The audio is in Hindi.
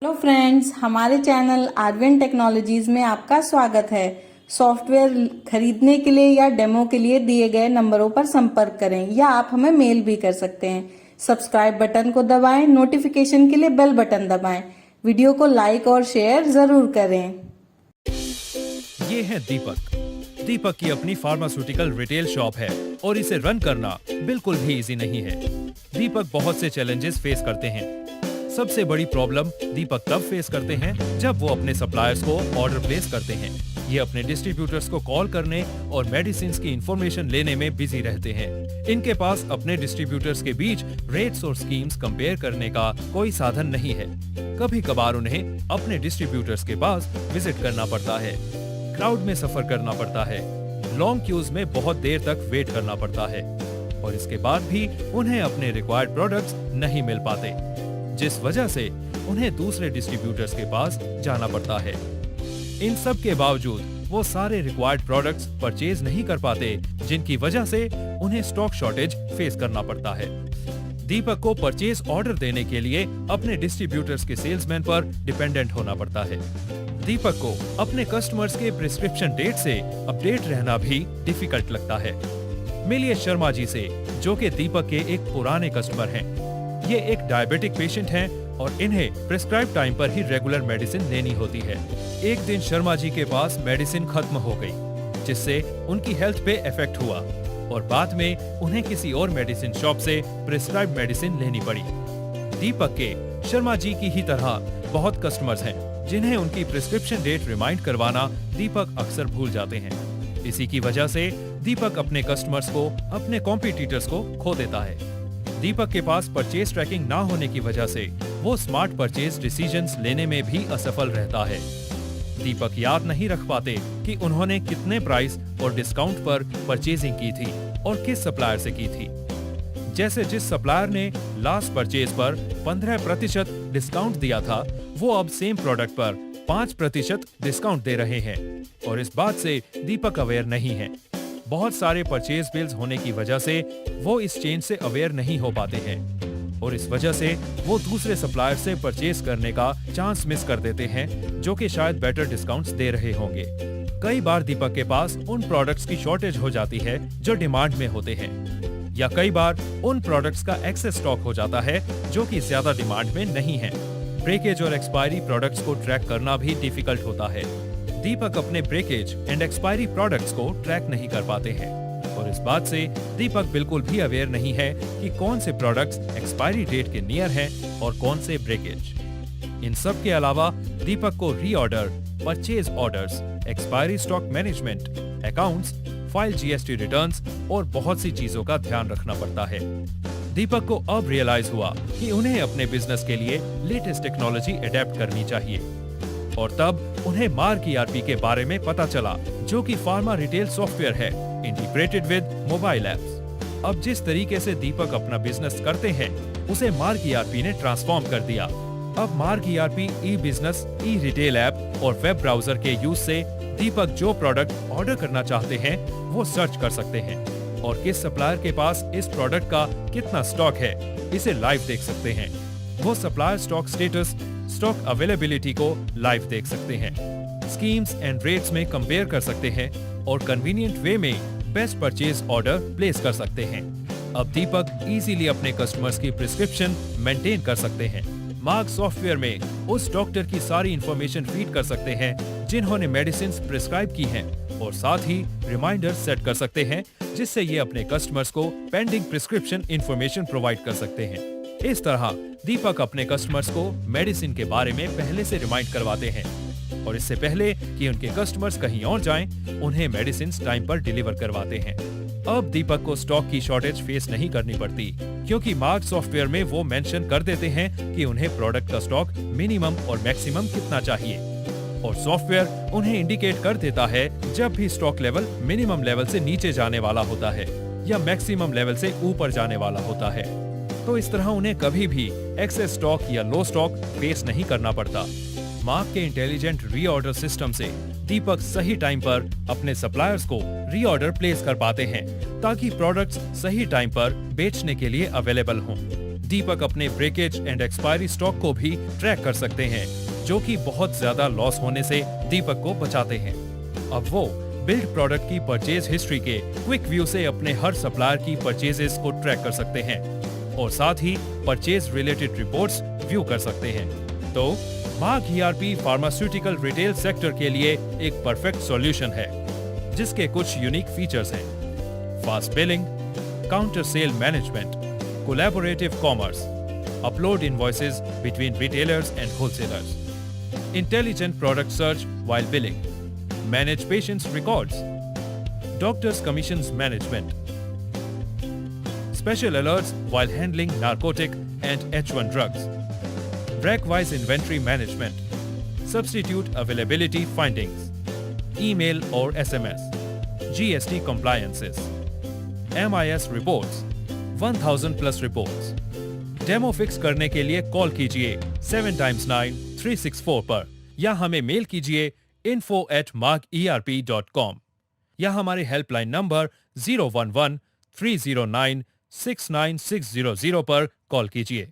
हेलो फ्रेंड्स, हमारे चैनल आरविन टेक्नोलॉजीज में आपका स्वागत है। सॉफ्टवेयर खरीदने के लिए या डेमो के लिए दिए गए नंबरों पर संपर्क करें या आप हमें मेल भी कर सकते हैं। सब्सक्राइब बटन को दबाएं, नोटिफिकेशन के लिए बेल बटन दबाएं। वीडियो को लाइक और शेयर जरूर करें। ये है दीपक। दीपक की अपनी फार्मास्यूटिकल रिटेल शॉप है और इसे रन करना बिल्कुल भी इजी नहीं है। दीपक बहुत से चैलेंजेस फेस करते हैं। सबसे बड़ी प्रॉब्लम दीपक तब फेस करते हैं जब वो अपने सप्लायर्स को ऑर्डर प्लेस करते हैं। ये अपने डिस्ट्रीब्यूटर्स को कॉल करने और मेडिसिन की इंफॉर्मेशन लेने में बिजी रहते हैं। इनके पास अपने डिस्ट्रीब्यूटर्स के बीच रेट्स और स्कीम्स कंपेयर करने का कोई साधन नहीं है। कभी कभार उन्हें अपने डिस्ट्रीब्यूटर्स के पास विजिट करना पड़ता है, क्राउड में सफर करना पड़ता है, लॉन्ग क्यूज में बहुत देर तक वेट करना पड़ता है और इसके बाद भी उन्हें अपने रिक्वायर्ड प्रोडक्ट्स नहीं मिल पाते, जिस वजह से उन्हें दूसरे डिस्ट्रीब्यूटर्स के पास जाना पड़ता है। इन सब के बावजूद वो सारे रिक्वायर्ड प्रोडक्ट्स परचेज नहीं कर पाते, जिनकी वजह से उन्हें स्टॉक शॉर्टेज फेस करना पड़ता है। दीपक को परचेज ऑर्डर देने के लिए अपने डिस्ट्रीब्यूटर्स के सेल्समैन पर डिपेंडेंट होना पड़ता है। दीपक को अपने कस्टमर्स के प्रिस्क्रिप्शन डेट से अपडेट रहना भी डिफिकल्ट लगता है। मिलिए शर्मा जी से, जो कि दीपक के एक पुराने कस्टमर हैं। ये एक डायबिटिक पेशेंट हैं और इन्हें प्रिस्क्राइब टाइम पर ही रेगुलर मेडिसिन लेनी होती है। एक दिन शर्मा जी के पास मेडिसिन खत्म हो गई, जिससे उनकी हेल्थ पे इफेक्ट हुआ और बाद में उन्हें किसी और मेडिसिन शॉप से प्रिस्क्राइब मेडिसिन लेनी पड़ी। दीपक के शर्मा जी की ही तरह बहुत कस्टमर्स हैं, जिन्हें उनकी प्रिस्क्रिप्शन डेट रिमाइंड करवाना दीपक अक्सर भूल जाते हैं। इसी की वजह से दीपक अपने कस्टमर्स को, अपने कॉम्पिटिटर्स को खो देता है। दीपक के पास परचेज ट्रैकिंग ना होने की वजह से वो स्मार्ट परचेज डिसीजंस लेने में भी असफल रहता है। दीपक याद नहीं रख पाते कि उन्होंने कितने प्राइस और डिस्काउंट पर परचेजिंग की थी और किस सप्लायर से की थी। जैसे जिस सप्लायर ने लास्ट परचेज पर 15% डिस्काउंट दिया था, वो अब सेम प्रोडक्ट पर 5% डिस्काउंट दे रहे हैं और इस बात से दीपक अवेयर नहीं है। बहुत सारे परचेज बिल्स होने की वजह से वो इस चेंज से अवेयर नहीं हो पाते हैं और इस वजह से वो दूसरे सप्लायर से परचेज करने का चांस मिस कर देते हैं, जो कि शायद बेटर डिस्काउंट्स दे रहे होंगे। कई बार दीपक के पास उन प्रोडक्ट्स की शॉर्टेज हो जाती है जो डिमांड में होते हैं, या कई बार उन प्रोडक्ट्स का एक्सेस स्टॉक हो जाता है जो कि ज्यादा डिमांड में नहीं है। ब्रेकेज और एक्सपायरी प्रोडक्ट्स को ट्रैक करना भी डिफिकल्ट होता है। दीपक अपने ब्रेकेज एंड एक्सपायरी प्रोडक्ट्स को ट्रैक नहीं कर पाते हैं और इस बात से दीपक बिल्कुल भी अवेयर नहीं है कि कौन से प्रोडक्ट्स एक्सपायरी डेट के नियर हैं और कौन से ब्रेकेज। इन सब के अलावा दीपक को reorder, purchase orders, expiry stock management, accounts, file GST returns और बहुत सी चीजों का ध्यान रखना पड़ता है। दीपक को अब रियलाइज हुआ कि उन्हें अपने बिजनेस के लिए लेटेस्ट टेक्नोलॉजी अडेप्ट करनी चाहिए और तब उन्हें मार्क ईआरपी के बारे में पता चला, जो कि फार्मा रिटेल सॉफ्टवेयर है इंटीग्रेटेड विद मोबाइल एप्स। अब जिस तरीके से दीपक अपना बिजनेस करते हैं, उसे मार्क ईआरपी ने ट्रांसफॉर्म कर दिया। अब मार्क ईआरपी ई बिजनेस, ई रिटेल ऐप और वेब ब्राउजर के यूज से दीपक जो प्रोडक्ट ऑर्डर करना चाहते हैं वो सर्च कर सकते हैं और किस सप्लायर के पास इस प्रोडक्ट का कितना स्टॉक है इसे लाइव देख सकते हैं। वो supplier stock status, stock availability को लाइव देख सकते हैं, स्कीम्स एंड रेट्स में कंपेयर कर सकते हैं और कन्वीनियंट वे में बेस्ट परचेज ऑर्डर प्लेस कर सकते हैं। अब दीपक इजीली अपने कस्टमर्स की प्रिस्क्रिप्शन मेंटेन कर सकते हैं। मार्क सॉफ्टवेयर में उस डॉक्टर की सारी इंफॉर्मेशन फीड कर सकते हैं जिन्होंने मेडिसिन प्रिस्क्राइब की हैं और साथ ही रिमाइंडर सेट कर सकते हैं, जिससे ये अपने कस्टमर्स को पेंडिंग प्रिस्क्रिप्शन इंफॉर्मेशन प्रोवाइड कर सकते हैं। इस तरह दीपक अपने कस्टमर्स को मेडिसिन के बारे में पहले से रिमाइंड करवाते हैं और इससे पहले कि उनके कस्टमर्स कहीं और जाएं, उन्हें मेडिसिन टाइम पर डिलीवर करवाते हैं। अब दीपक को स्टॉक की शॉर्टेज फेस नहीं करनी पड़ती, क्योंकि मार्क सॉफ्टवेयर में वो मेंशन कर देते हैं कि उन्हें प्रोडक्ट का स्टॉक मिनिमम और मैक्सिमम कितना चाहिए और सॉफ्टवेयर उन्हें इंडिकेट कर देता है जब भी स्टॉक लेवल मिनिमम लेवल से नीचे जाने वाला होता है या मैक्सिमम लेवल से ऊपर जाने वाला होता है। तो इस तरह उन्हें कभी भी एक्सेस स्टॉक या लो स्टॉक फेस नहीं करना पड़ता। मार्क के इंटेलिजेंट रीऑर्डर सिस्टम से दीपक सही टाइम पर अपने सप्लायर्स को रीऑर्डर प्लेस कर पाते हैं, ताकि प्रोडक्ट्स सही टाइम पर बेचने के लिए अवेलेबल हों। दीपक अपने ब्रेकेज एंड एक्सपायरी स्टॉक को भी ट्रैक कर सकते हैं, जो कि बहुत ज्यादा लॉस होने से दीपक को बचाते हैं। अब वो बिल्ड प्रोडक्ट की परचेज हिस्ट्री के क्विक व्यू से अपने हर सप्लायर की परचेजेस को ट्रैक कर सकते हैं और साथ ही परचेज रिलेटेड रिपोर्ट्स व्यू कर सकते हैं। तो mark ERP pharmaceutical retail sector के लिए एक परफेक्ट सॉल्यूशन है, जिसके कुछ यूनिक फीचर्स हैं: fast billing, counter sale management, collaborative commerce, upload invoices between retailers and wholesalers, intelligent product search while billing, manage patients' records, doctors' commissions management, special alerts while handling narcotic and H1 drugs, rack-wise inventory management, substitute availability findings, email or SMS, GST compliances, MIS reports, 1000 plus reports. Demo fix करने के लिए कॉल कीजिए 7x9-364 पर या हमें मेल कीजिए info@markerp.com या हमारे हेल्पलाइन नंबर 011-309-69600 पर कॉल कीजिए।